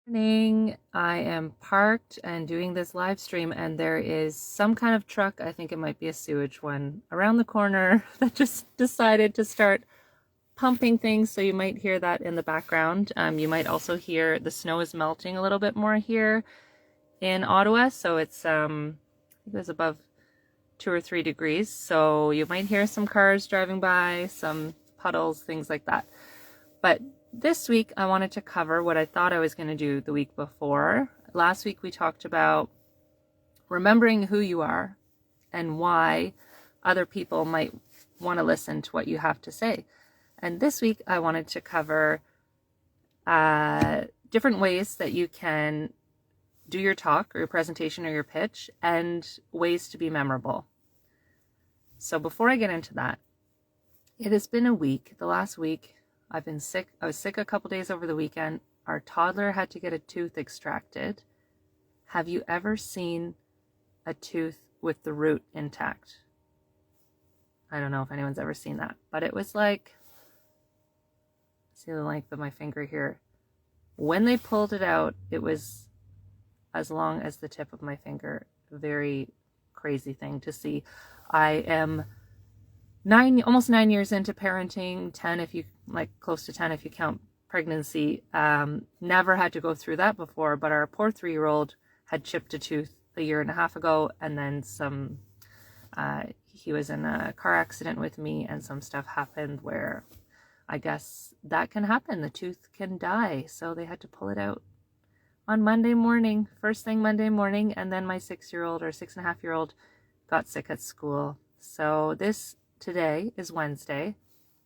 Morning. I am parked and doing this live stream, and there is some kind of truck, I think it might be a sewage one, around the corner that just decided to start pumping things, so you might hear that in the background. You might also hear the snow is melting a little bit more here in Ottawa, so it's I think it was above 2 or 3 degrees, so you might hear some cars driving by, some puddles, things like that. But this week, I wanted to cover what I thought I was going to do the week before. Last week, we talked about remembering who you are and why other people might want to listen to what you have to say. And this week, I wanted to cover different ways that you can do your talk or your presentation or your pitch and ways to be memorable. So before I get into that, it has been a week. The last week, I've been sick. I was sick a couple days over the weekend. Our toddler had to get a tooth extracted. Have you ever seen a tooth with the root intact? I don't know if anyone's ever seen that, but it was like, see the length of my finger here. When they pulled it out, it was as long as the tip of my finger. Very crazy thing to see. I am almost 9 years into parenting, 10 if you close to 10 if you count pregnancy. Never had to go through that before, but our poor 3-year-old had chipped a tooth a year and a half ago, and then he was in a car accident with me, and some stuff happened where I guess that can happen. The tooth can die, so they had to pull it out on Monday morning, first thing Monday morning, and then my 6-year-old or 6.5-year-old got sick at school. So today is Wednesday.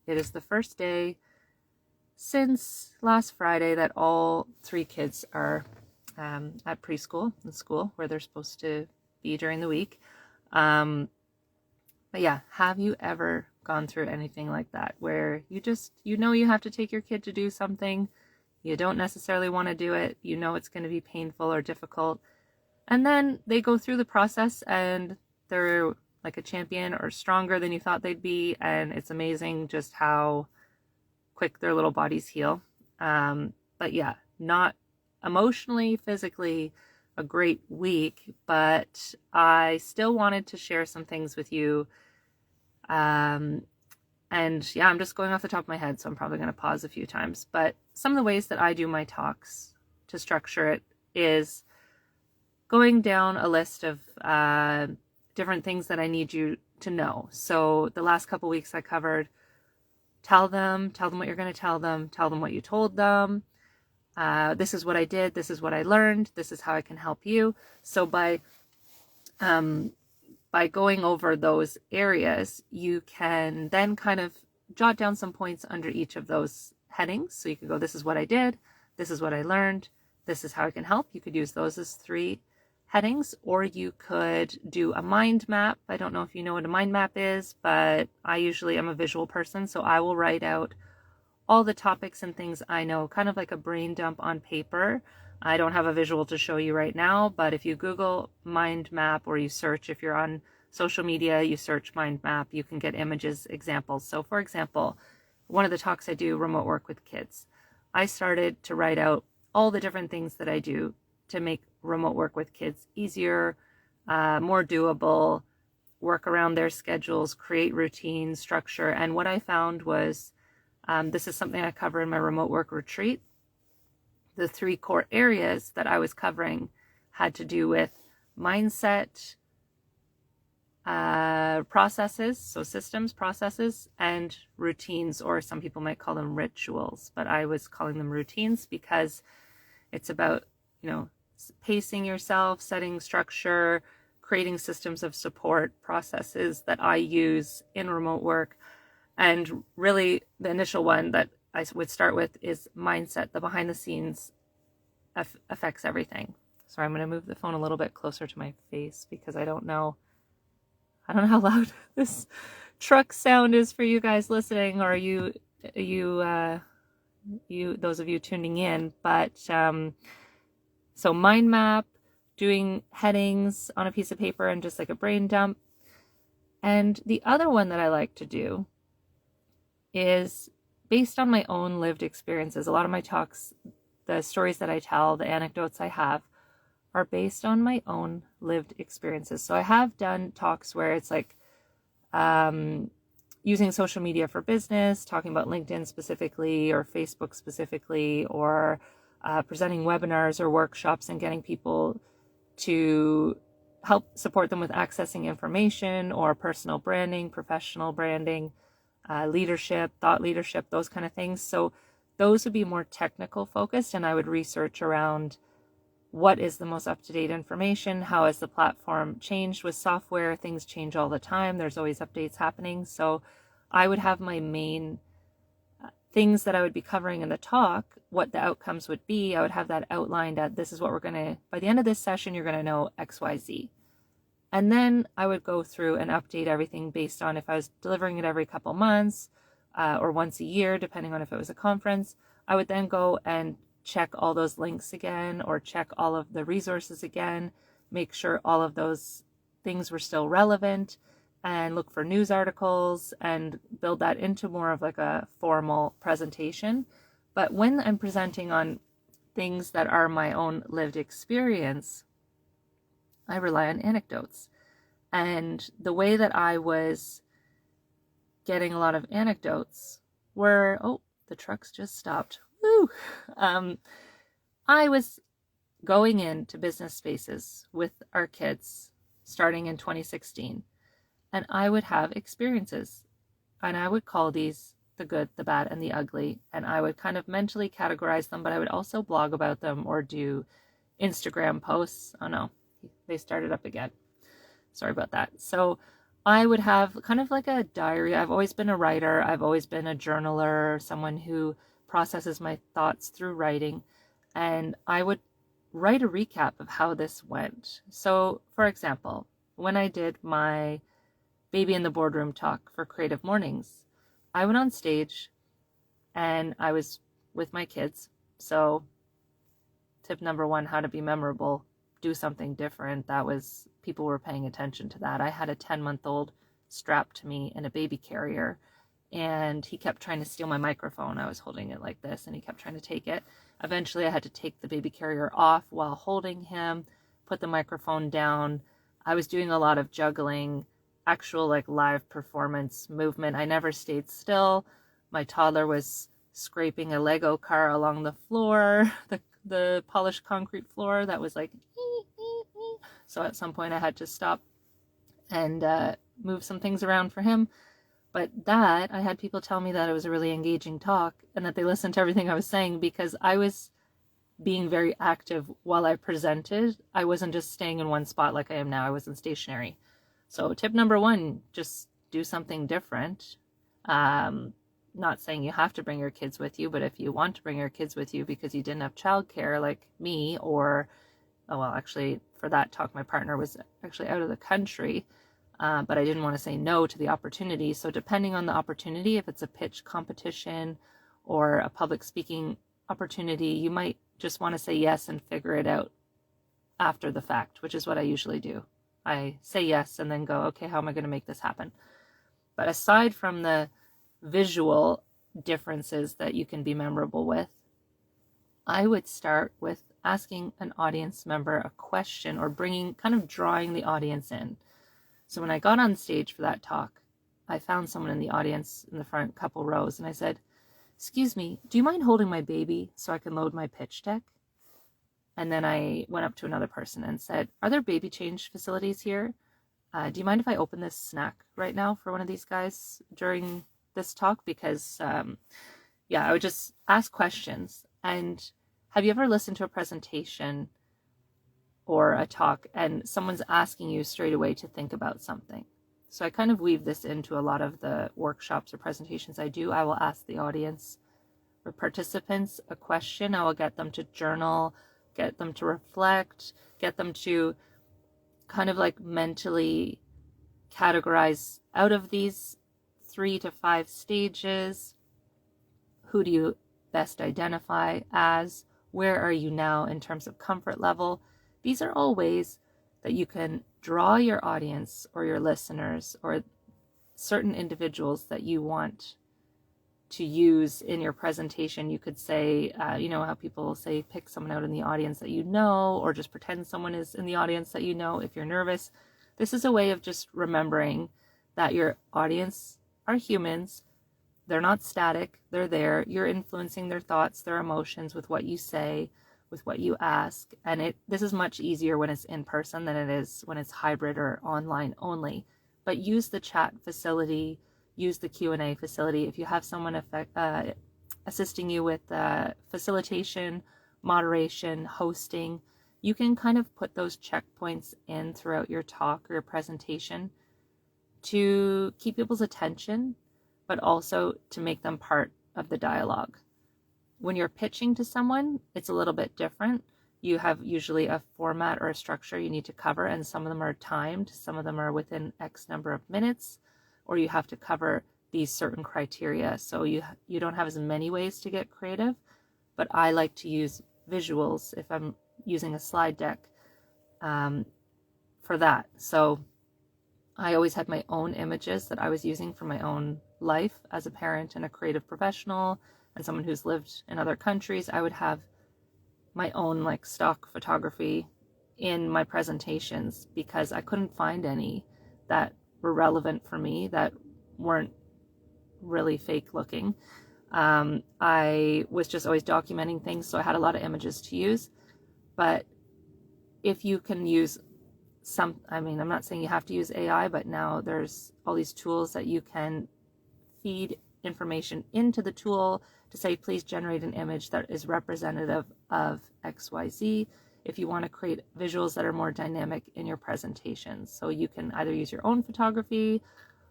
It is the first day since last Friday that all 3 kids are at preschool in school where they're supposed to be during the week. But yeah, have you ever gone through anything like that where you have to take your kid to do something, you don't necessarily want to do it, it's going to be painful or difficult, and then they go through the process and they're like a champion or stronger than you thought they'd be, and it's amazing just how quick their little bodies heal. But yeah, not emotionally, physically a great week, but I still wanted to share some things with you. And yeah, I'm just going off the top of my head, so I'm probably going to pause a few times. But some of the ways that I do my talks to structure it is going down a list of different things that I need you to know. So the last couple weeks I covered, tell them what you're going to tell them what you told them. This is what I did. This is what I learned. This is how I can help you. So by going over those areas, you can then kind of jot down some points under each of those headings. So you can go, this is what I did. This is what I learned. This is how I can help. You could use those as 3 headings, or you could do a mind map. I don't know if you know what a mind map is, but I usually am a visual person, so I will write out all the topics and things I know, kind of like a brain dump on paper. I don't have a visual to show you right now, but if you Google mind map, or you search, if you're on social media, you search mind map, you can get images, examples. So for example, one of the talks I do, remote work with kids, I started to write out all the different things that I do to make remote work with kids easier, more doable, work around their schedules, create routine, structure. And what I found was, this is something I cover in my remote work retreat. The 3 core areas that I was covering had to do with mindset, processes, so systems, processes, and routines, or some people might call them rituals, but I was calling them routines because it's about, pacing yourself, setting structure, creating systems of support, processes that I use in remote work. And really the initial one that I would start with is mindset. The behind the scenes affects everything. Sorry, I'm going to move the phone a little bit closer to my face because I don't know how loud this truck sound is for you guys listening, or you those of you tuning in. But so mind map, doing headings on a piece of paper and just like a brain dump. And the other one that I like to do is based on my own lived experiences. A lot of my talks, the stories that I tell, the anecdotes I have, are based on my own lived experiences. So I have done talks where it's like using social media for business, talking about LinkedIn specifically or Facebook specifically, or presenting webinars or workshops and getting people to help support them with accessing information or personal branding, professional branding, leadership, thought leadership, those kind of things. So those would be more technical focused, and I would research around what is the most up-to-date information, how has the platform changed with software, things change all the time, there's always updates happening. So I would have my main things that I would be covering in the talk, what the outcomes would be. I would have that outlined at, this is what we're going to, by the end of this session, you're going to know XYZ. And then I would go through and update everything based on if I was delivering it every couple months or once a year, depending on if it was a conference. I would then go and check all those links again, or check all of the resources again, make sure all of those things were still relevant, and look for news articles and build that into more of like a formal presentation. But when I'm presenting on things that are my own lived experience, I rely on anecdotes. And the way that I was getting a lot of anecdotes were, oh, the trucks just stopped. Woo! I was going into business spaces with our kids starting in 2016, and I would have experiences, and I would call these the good, the bad, and the ugly, and I would kind of mentally categorize them, but I would also blog about them or do Instagram posts. Oh no, they started up again. Sorry about that. So I would have kind of like a diary. I've always been a writer. I've always been a journaler, someone who processes my thoughts through writing, and I would write a recap of how this went. So, for example, when I did my Baby in the Boardroom talk for Creative Mornings, I went on stage and I was with my kids. So, tip number one, how to be memorable, do something different. That was, people were paying attention to that. I had a 10-month-old strapped to me in a baby carrier, and he kept trying to steal my microphone. I was holding it like this, and he kept trying to take it. Eventually, I had to take the baby carrier off while holding him, put the microphone down. I was doing a lot of juggling, actual like live performance movement. I never stayed still. My toddler was scraping a Lego car along the floor, the polished concrete floor that was like, so at some point I had to stop and move some things around for him. But that, I had people tell me that it was a really engaging talk and that they listened to everything I was saying because I was being very active while I presented. I wasn't just staying in one spot like I am now. I wasn't stationary. So tip number one, just do something different. Not saying you have to bring your kids with you, but if you want to bring your kids with you because you didn't have childcare like me, or, oh well, actually for that talk, my partner was actually out of the country. But I didn't want to say no to the opportunity. So depending on the opportunity, if it's a pitch competition or a public speaking opportunity, you might just want to say yes and figure it out after the fact, which is what I usually do. I say yes and then go, okay, how am I going to make this happen? But aside from the visual differences that you can be memorable with, I would start with asking an audience member a question or drawing the audience in. So when I got on stage for that talk, I found someone in the audience in the front couple rows, and I said, "Excuse me, do you mind holding my baby so I can load my pitch deck?" And then I went up to another person and said, "Are there baby change facilities here? Do you mind if I open this snack right now for one of these guys during this talk?" Because, I would just ask questions. And have you ever listened to a presentation or a talk and someone's asking you straight away to think about something? So I kind of weave this into a lot of the workshops or presentations I do. I will ask the audience or participants a question. I will get them to journal, get them to reflect, get them to kind of like mentally categorize out of these 3 to 5 stages. Who do you best identify as? Where are you now in terms of comfort level? These are all ways that you can draw your audience or your listeners or certain individuals that you want to use in your presentation. You could say, you know how people say pick someone out in the audience that you know, or just pretend someone is in the audience that you know if you're nervous. This is a way of just remembering that your audience are humans. They're not static. They're there. You're influencing their thoughts, their emotions with what you say, with what you ask. And this is much easier when it's in person than it is when it's hybrid or online only. But use the chat facility, use the Q&A facility. If you have someone assisting you with facilitation, moderation, hosting, you can kind of put those checkpoints in throughout your talk or your presentation to keep people's attention, but also to make them part of the dialogue. When you're pitching to someone, it's a little bit different. You have usually a format or a structure you need to cover, and some of them are timed, some of them are within X number of minutes, or you have to cover these certain criteria. So you don't have as many ways to get creative, but I like to use visuals if I'm using a slide deck for that. So I always had my own images that I was using for my own life as a parent and a creative professional and someone who's lived in other countries. I would have my own like stock photography in my presentations because I couldn't find any that were relevant for me, that weren't really fake looking. I was just always documenting things, so I had a lot of images to use. But if you can use I'm not saying you have to use AI, but now there's all these tools that you can feed information into the tool to say, please generate an image that is representative of XYZ. If you want to create visuals that are more dynamic in your presentations. So you can either use your own photography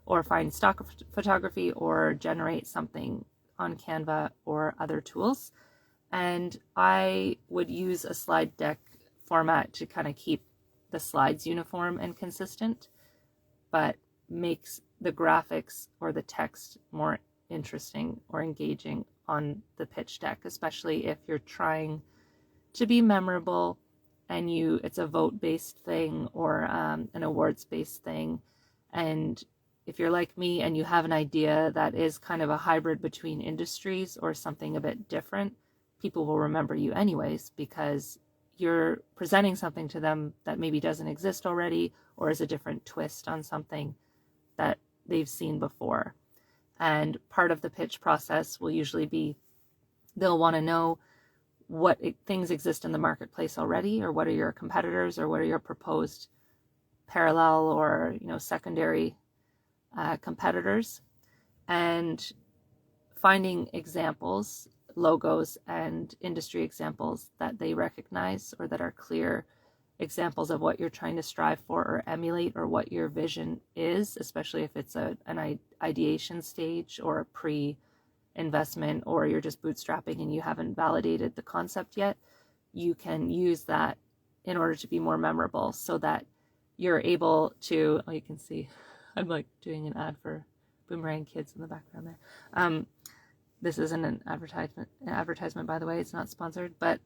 or find stock photography or generate something on Canva or other tools. And I would use a slide deck format to kind of keep the slides uniform and consistent, but makes the graphics or the text more interesting or engaging on the pitch deck, especially if you're trying to be memorable and it's a vote-based thing or an awards-based thing. And if you're like me and you have an idea that is kind of a hybrid between industries or something a bit different, people will remember you anyways because you're presenting something to them that maybe doesn't exist already or is a different twist on something that they've seen before. And part of the pitch process will usually be they'll want to know what things exist in the marketplace already, or what are your competitors, or what are your proposed parallel or secondary competitors, and finding examples, logos and industry examples that they recognize or that are clear examples of what you're trying to strive for or emulate, or what your vision is, especially if it's an ideation stage or a pre-investment, or you're just bootstrapping and you haven't validated the concept yet. You can use that in order to be more memorable so that you're able to, you can see I'm like doing an ad for Boomerang Kids in the background there. This isn't an advertisement, by the way. It's not sponsored, but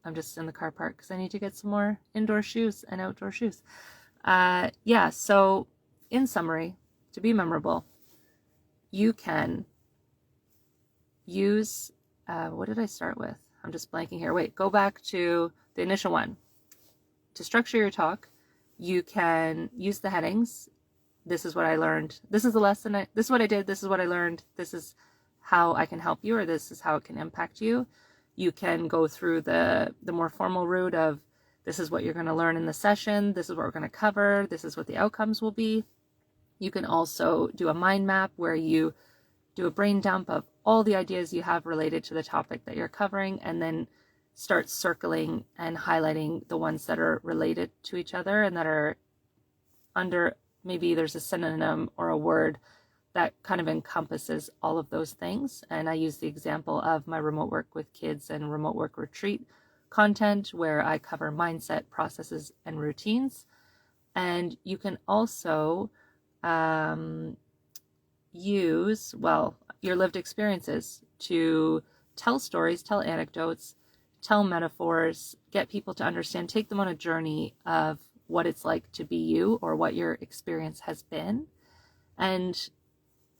I'm just in the car park because I need to get some more indoor shoes and outdoor shoes. So in summary, to be memorable, you can use, what did I start with? I'm just blanking here. Wait, go back to the initial one. To structure your talk, you can use the headings. This is what I learned. This is the lesson. This is what I did. This is what I learned. This is how I can help you, or this is how it can impact you. You can go through the more formal route of this is what you're going to learn in the session. This is what we're going to cover. This is what the outcomes will be. You can also do a mind map where you do a brain dump of all the ideas you have related to the topic that you're covering, and then start circling and highlighting the ones that are related to each other and that are under, maybe there's a synonym or a word that kind of encompasses all of those things. And I use the example of my remote work with kids and remote work retreat content where I cover mindset, processes, and routines. And you can also use, your lived experiences to tell stories, tell anecdotes, tell metaphors, get people to understand, take them on a journey of what it's like to be you or what your experience has been. And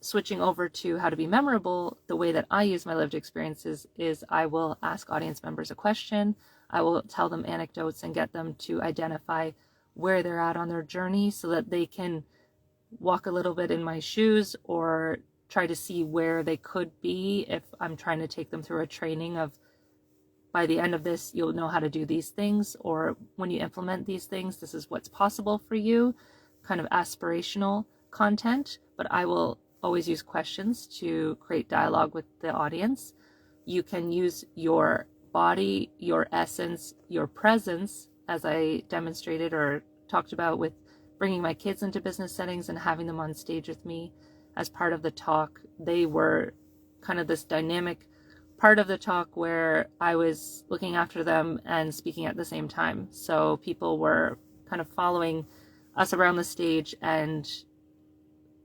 switching over to how to be memorable, the way that I use my lived experiences is I will ask audience members a question. I will tell them anecdotes and get them to identify where they're at on their journey so that they can walk a little bit in my shoes or try to see where they could be if I'm trying to take them through a training of, by the end of this, you'll know how to do these things, or when you implement these things, this is what's possible for you, kind of aspirational content. But I will always use questions to create dialogue with the audience. You can use your body, your essence, your presence, as I demonstrated or talked about with bringing my kids into business settings and having them on stage with me as part of the talk. They were kind of this dynamic part of the talk where I was looking after them and speaking at the same time. So people were kind of following us around the stage and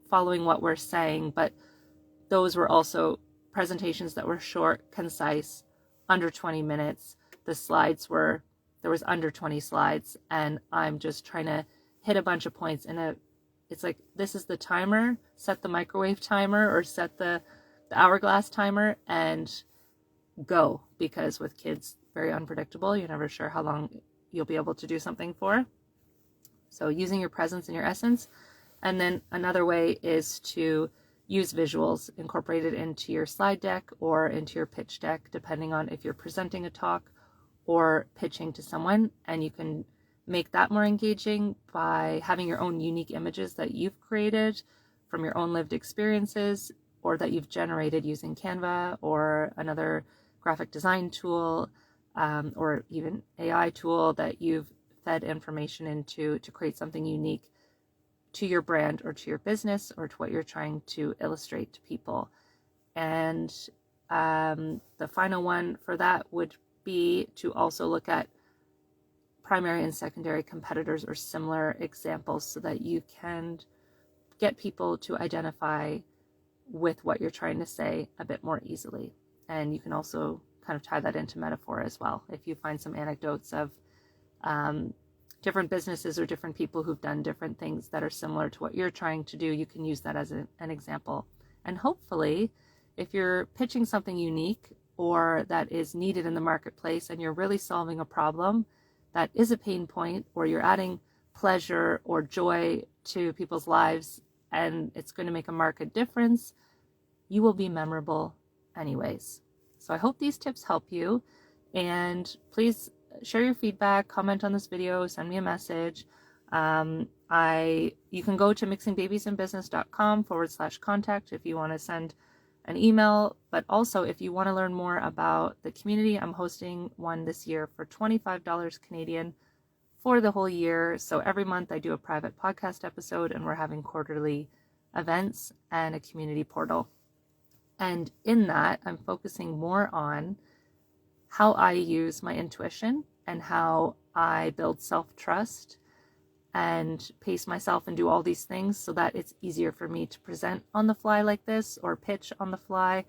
following what we're saying, but those were also presentations that were short, concise, under 20 minutes. The slides were, there was under 20 slides, and I'm just trying to hit a bunch of points in it's like, this is the timer, set the microwave timer or set the hourglass timer and go, because with kids, very unpredictable. You're never sure how long you'll be able to do something for. So using your presence and your essence. And then another way is to use visuals incorporated into your slide deck or into your pitch deck, depending on if you're presenting a talk or pitching to someone. And you can make that more engaging by having your own unique images that you've created from your own lived experiences or that you've generated using Canva or another graphic design tool, or even AI tool that you've fed information into to create something unique to your brand or to your business or to what you're trying to illustrate to people. And the final one for that would be to also look at primary and secondary competitors or similar examples so that you can get people to identify with what you're trying to say a bit more easily. And you can also kind of tie that into metaphor as well. If you find some anecdotes of different businesses or different people who've done different things that are similar to what you're trying to do, you can use that as an example. And hopefully, if you're pitching something unique or that is needed in the marketplace and you're really solving a problem that is a pain point, or you're adding pleasure or joy to people's lives and it's going to make a marked difference, you will be memorable anyways. So I hope these tips help you, and please share your feedback, comment on this video, send me a message. You can go to mixingbabiesandbusiness.com/contact if you want to send an email, but also if you want to learn more about the community, I'm hosting one this year for $25 Canadian for the whole year. So every month I do a private podcast episode, and we're having quarterly events and a community portal. And in that, I'm focusing more on how I use my intuition and how I build self-trust and pace myself and do all these things so that it's easier for me to present on the fly like this or pitch on the fly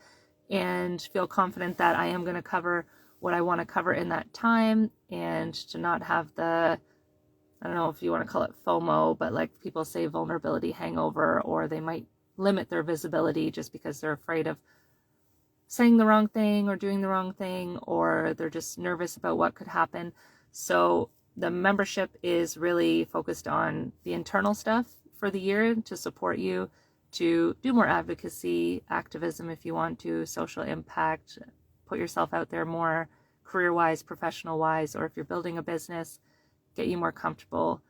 and feel confident that I am going to cover what I want to cover in that time, and to not have the, I don't know if you want to call it FOMO, but like people say, vulnerability hangover, or they might limit their visibility just because they're afraid of saying the wrong thing or doing the wrong thing, or they're just nervous about what could happen. So the membership is really focused on the internal stuff for the year to support you to do more advocacy, activism if you want to, social impact, put yourself out there more career-wise, professional-wise, or if you're building a business, get you more comfortable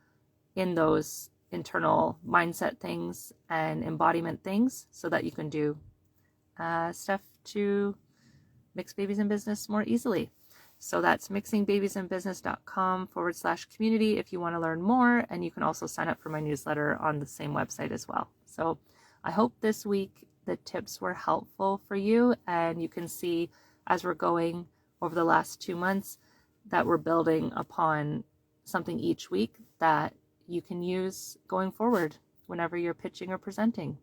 in those internal mindset things and embodiment things so that you can do stuff to mix babies and business more easily. So that's mixingbabiesandbusiness.com/community if you want to learn more, and you can also sign up for my newsletter on the same website as well. So I hope this week the tips were helpful for you, and you can see as we're going over the last 2 months that we're building upon something each week that you can use going forward whenever you're pitching or presenting.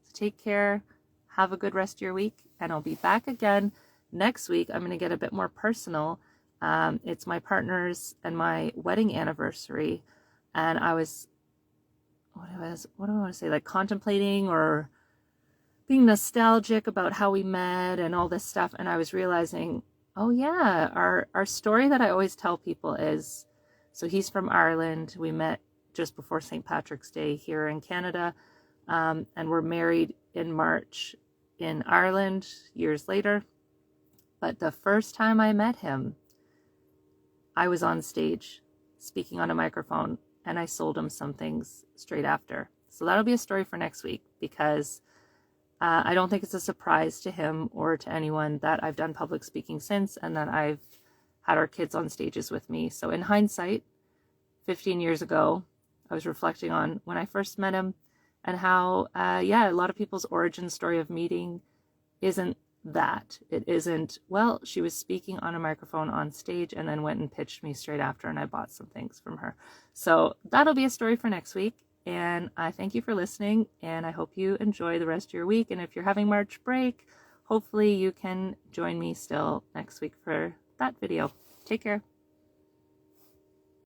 So take care, have a good rest of your week, and I'll be back again next week. I'm going to get a bit more personal. It's my partner's and my wedding anniversary, and I was, what do I want to say, like contemplating or being nostalgic about how we met and all this stuff. And I was realizing, oh yeah, our story that I always tell people is, so he's from Ireland. We met just before St. Patrick's Day here in Canada. And we're married in March in Ireland years later. But the first time I met him, I was on stage speaking on a microphone, and I sold him some things straight after. So that'll be a story for next week, because I don't think it's a surprise to him or to anyone that I've done public speaking since, and that I've had our kids on stages with me. So in hindsight, 15 years ago, I was reflecting on when I first met him, and how, a lot of people's origin story of meeting isn't that. It isn't, well, she was speaking on a microphone on stage and then went and pitched me straight after, and I bought some things from her. So that'll be a story for next week. And I thank you for listening, and I hope you enjoy the rest of your week. And if you're having March break, hopefully you can join me still next week for that video. Take care.